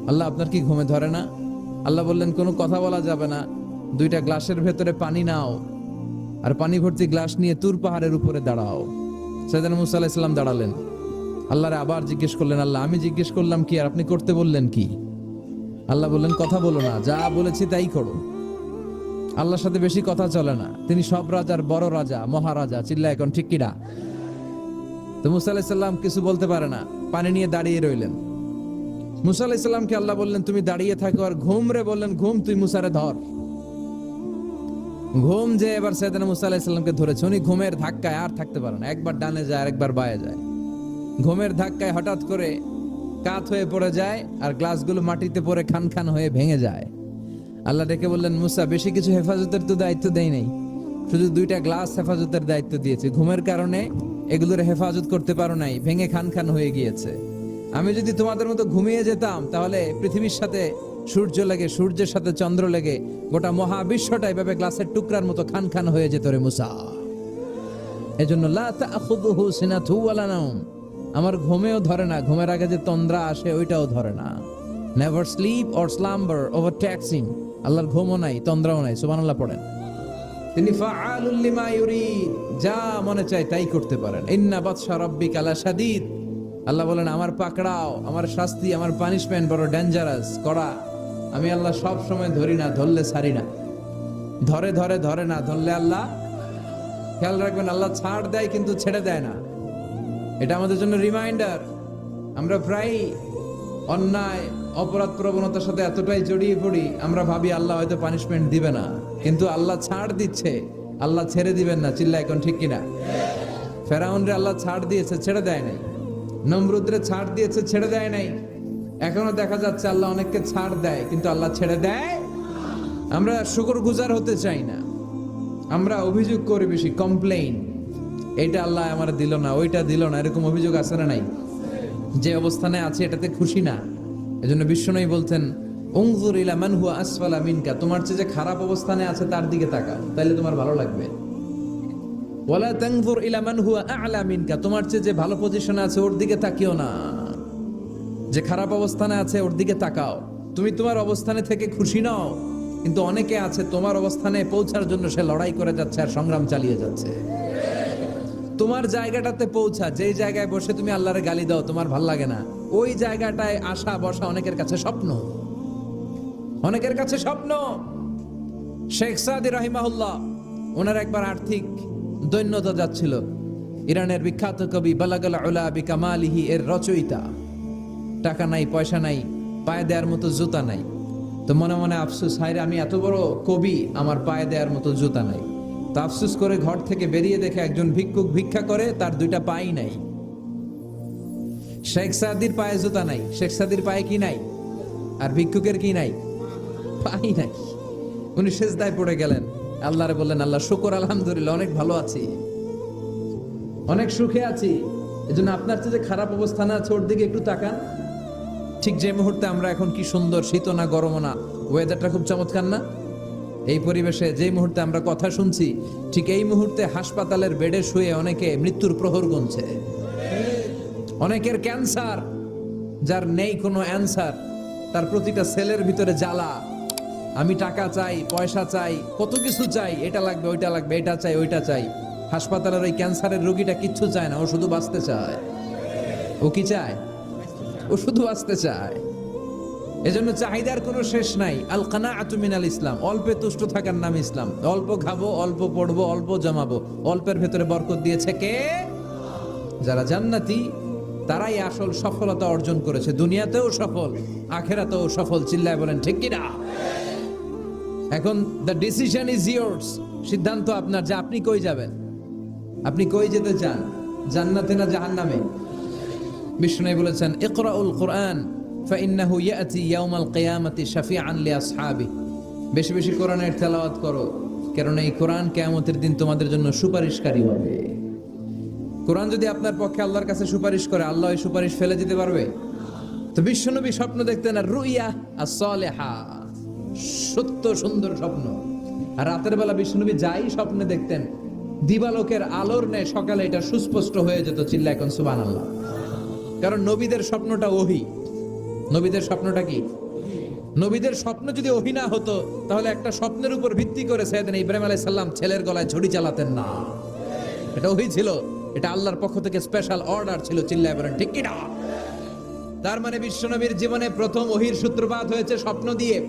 আল্লাহ আপনার কি ঘুমে ধরে না? আল্লাহ বললেন কোনো কথা বলা যাবে না, দুইটা গ্লাসের ভেতরে পানি নাও আর পানি ভর্তি গ্লাস নিয়ে তুর পাহাড়ের উপরে দাঁড়াও। সাইয়েদনা মুসা আলাইহিস সালাম দাঁড়ালেন। আল্লাহরে আবার জিজ্ঞেস করলেন, আল্লাহ আমি জিজ্ঞেস করলাম কি আর আপনি করতে বললেন কি? আল্লাহ বললেন কথা বলো না, যা বলেছি তাই করো। আল্লাহর সাথে বেশি কথা চলে না, তিনি সব রাজার বড় রাজা, মহারাজা। চিল্লা এখন ঠিক কিনা? তো মুসা আলাইহিস সালাম কিছু বলতে পারে না, পানি নিয়ে দাঁড়িয়ে রইলেন। মুসা আলাইহিস সালামকে আল্লাহ বললেন তুমি দাঁড়িয়ে থাকো, আর ঘুম রে বললেন ঘুম তুই মুসারে ধর। ঘুম যে এবার সাইয়েদনা মুসা আলাইহিস সালামকে ধরেছে, উনি ঘুমের ধাক্কায় আর থাকতে পারে না, একবার ডানে যায় আর একবার বায়ে যায়। ঘুমের ধাক্কায় হঠাৎ করে কাত হয়ে পড়ে যায় আর গ্লাসগুলো মাটিতে পড়ে খান খান হয়ে ভেঙে যায়। আল্লাহ ডেকে বললেন মুসা বেশি কিছু হেফাজতের তো দায়িত্ব দেই নাই, শুধু দুইটা গ্লাস হেফাজতের দায়িত্ব দিয়েছে। ঘুমের কারণে এগুলোর হেফাজত করতে পারো নাই, ভেঙে খান খান হয়ে গিয়েছে। আমি যদি তোমাদের মতো ঘুমিয়ে যেতাম তাহলে পৃথিবীর সাথে সূর্য লেগে, সূর্যের সাথে চন্দ্র লেগে গোটা মহাবিশ্বটা এভাবে গ্লাসের টুকরার মতো খান খান হয়ে যেত রে মুসা। এজন্য লা তাখুযুহু সিনাতু ওয়ালা নাওম, আমার ঘুমেও ধরে না, ঘুমের আগে যে তন্দ্রা আসে ওইটাও ধরে না। Never sleep or slumber overtakes him. আল্লাহর ঘুমও নাই, তন্দ্রাও নাই। সুবহানাল্লাহ পড়েন। তিনি ফাআলুল লিমা ইউরিদ, যা মনে চায় তাই করতে পারেন। ইন্না বাতশা রাব্বিকা লাশাদীদ। আল্লাহ বলেন আমার পাকড়াও, আমার শাস্তি, আমার পানিশমেন্ট বড় ডেঞ্জারাস, কড়া। আমি আল্লাহ সব সময় ধরি না, ধরলে ছাড়ি না। ধরে ধরে ধরে না, ধরলে আল্লাহ, খেয়াল রাখবেন, আল্লাহ ছাড় দেয় কিন্তু ছেড়ে দেয় না। এটা আমাদের জন্য রিমাইন্ডার। আমরা প্রায় অন্যায় অপরাধ প্রবণতার সাথে এতটাই জড়িয়ে পড়ি, আমরা ভাবি আল্লাহ হয়তো পানিশমেন্ট দিবে না, কিন্তু আল্লাহ ছাড় দিচ্ছে, আল্লাহ ছেড়ে দিবেন না। চিল্লা এখন ঠিক কিনা? ফেরাউনরে আল্লাহ ছাড় দিয়েছে, ছেড়ে দেয় নাই। নমরুদরে ছাড় দিয়েছে, ছেড়ে দেয় নাই। এখনো দেখা যাচ্ছে আল্লাহ অনেককে ছাড় দেয় কিন্তু আল্লাহ ছেড়ে দেয়। আমরা শুকরগুজার হতে চাই না, আমরা অভিযোগ করি বেশি, কমপ্লেইন। এইটা আল্লাহ আমার দিল না, ওইটা দিল না, এরকম অভিযোগ আছে না নাই? যে অবস্থানে আছে এটাতে খুশি না। এজন্য বিশ্বনবী বলতেন উনজুর ইলা মান হুয়া আসফালা মিনকা, তোমার চেয়ে যে খারাপ অবস্থানে আছে তার দিকে তাকাও, তাইলে তোমার ভালো লাগবে। ওয়ালা তানজুর ইলা মান হুয়া আ'লা মিনকা, তোমার চেয়ে যে ভালো পজিশনে আছে ওর দিকে তাকিও না, যে খারাপ অবস্থানে আছে ওর দিকে তাকাও। তুমি তোমার অবস্থানে থেকে খুশি নাও, কিন্তু অনেকে আছে তোমার অবস্থানে পৌঁছার জন্য সে লড়াই করে যাচ্ছে আর সংগ্রাম চালিয়ে যাচ্ছে। তোমার জায়গাটাতে পৌঁছা, যেই জায়গায় বসে তুমি আল্লাহরে গালি দাও তোমার ভাল লাগে না, ওই জায়গাটায় আসা বসা অনেকের কাছে স্বপ্ন, অনেকের কাছে স্বপ্ন। শেখ সাদি রাহিমাহুল্লাহ, ওনার একবার আর্থিক দৈন্যতা যাচ্ছিল। ইরানের বিখ্যাত কবি বালাগাল উলা বিকামালিহি এর রচয়িতা। টাকা নাই, পয়সা নাই, পায়ে দেওয়ার মতো জুতা নাই। তো মনে মনে আফসোস, হায়রে আমি এত বড় কবি, আমার পায়ে দেওয়ার মতো জুতা নাই। তো আফসোস করে ঘর থেকে বেরিয়ে দেখে একজন ভিক্ষুক ভিক্ষা করে, তার দুইটা পাই নাই। শেখ সাদির পায়ে জুতা নাই, শেখ সাদির পায়ে কি নাই? আর ভিক্ষুকের কি নাই? পাই নাই। উনি সেজদায় পড়ে গেলেন, আল্লাহরে বললেন আল্লাহ শুকর, আলহামদুলিল্লাহ অনেক ভালো আছি, অনেক সুখে আছি। এজন্য আপনার চেয়ে যে খারাপ অবস্থানে আছে ওর দিকে একটু তাকান। ঠিক যে মুহূর্তে আমরা এখন কি সুন্দর, শীত না গরম না, ওয়েদারটা খুব চমৎকার না? এই পরিবেশে যে মুহূর্তে আমরা কথা শুনছি, ঠিক এই মুহূর্তে হাসপাতালের বেডে শুয়ে অনেকে মৃত্যুর প্রহর গুনছে। অনেকের ক্যান্সার, যার নেই কোনো অ্যান্সার, তার প্রতিটা সেলের ভিতরে জ্বালা। আমি টাকা চাই, পয়সা চাই, কত কিছু চাই, এটা লাগবে, ওইটা লাগবে, এটা চাই, ওইটা চাই। হাসপাতালের ওই ক্যান্সারের রোগীটা কিচ্ছু চায় না, ও শুধু বাঁচতে চায়। ও কি চায়? ও শুধু বাঁচতে চায়। এজন্য চাহিদার কোনো শেষ নাই। আল কানাআতু মিনাল ইসলাম, অল্পে তুষ্ট থাকার নাম ইসলাম। অল্প খাবো, অল্প পড়বো, অল্প জমাবো, অল্পের ভেতরে বরকত দিয়েছে কে? যারা জান্নাতি, তারাই আসল সফলতা অর্জন করেছে। দুনিয়াতেও সফল, আখেরাতেও সফল। চিল্লায় বলেন ঠিক কিনা? এখন দ্য ডিসিশন ইজ ইয়ার্স, সিদ্ধান্ত আপনার যে আপনি কই যাবেন, আপনি কই যেতে চান, জান্নাতে না জাহান্নামে? বিষ্ণু বলেছেন ইকরাউল কুরআন ফাইন্নাহু ইয়াতি ইয়াউমাল কিয়ামাতি শাফিআন লিআসহাবি। বেশি বেশি কোরআনের তেলাওয়াত করো, কারণ এই কোরআন কিয়ামতের দিন তোমাদের জন্য সুপারিশকারী হবে। কোরআন যদি আপনার পক্ষে আল্লাহর কাছে সুপারিশ করে, আল্লাহ এই সুপারিশ ফেলে দিতে পারবে? তো বিশ্বনবী স্বপ্ন দেখতেন, আর রুইয়া as-সালিহা, সত্য সুন্দর স্বপ্ন। আর রাতের বেলা বিশ্বনবী যাই স্বপ্নে দেখতেন, দিবালোকের আলোর ন্যায় সকালে এটা সুস্পষ্ট হয়ে যেত। চিল্লা এখন সুবহানাল্লাহ। কারণ নবীদের স্বপ্নটা ওহী, নবীদের স্বপ্নটা কি? নবীদের স্বপ্ন যদি ওহী না হতো তাহলে একটা স্বপ্নের উপর ভিত্তি করে সাইয়েদনা ইব্রাহিম আলাইহিস সালাম ছেলের গলায় ছুরি চালাতেন না। এটা ওহী ছিল, এটা আল্লাহর পক্ষ থেকে স্পেশাল অর্ডার ছিল। চিল্লায় বলেন ঠিক কি না? তার মানে বিশ্বনবীর জীবনে প্রথম ওহীর সূত্রপাত হয়েছে স্বপ্ন দিয়ে।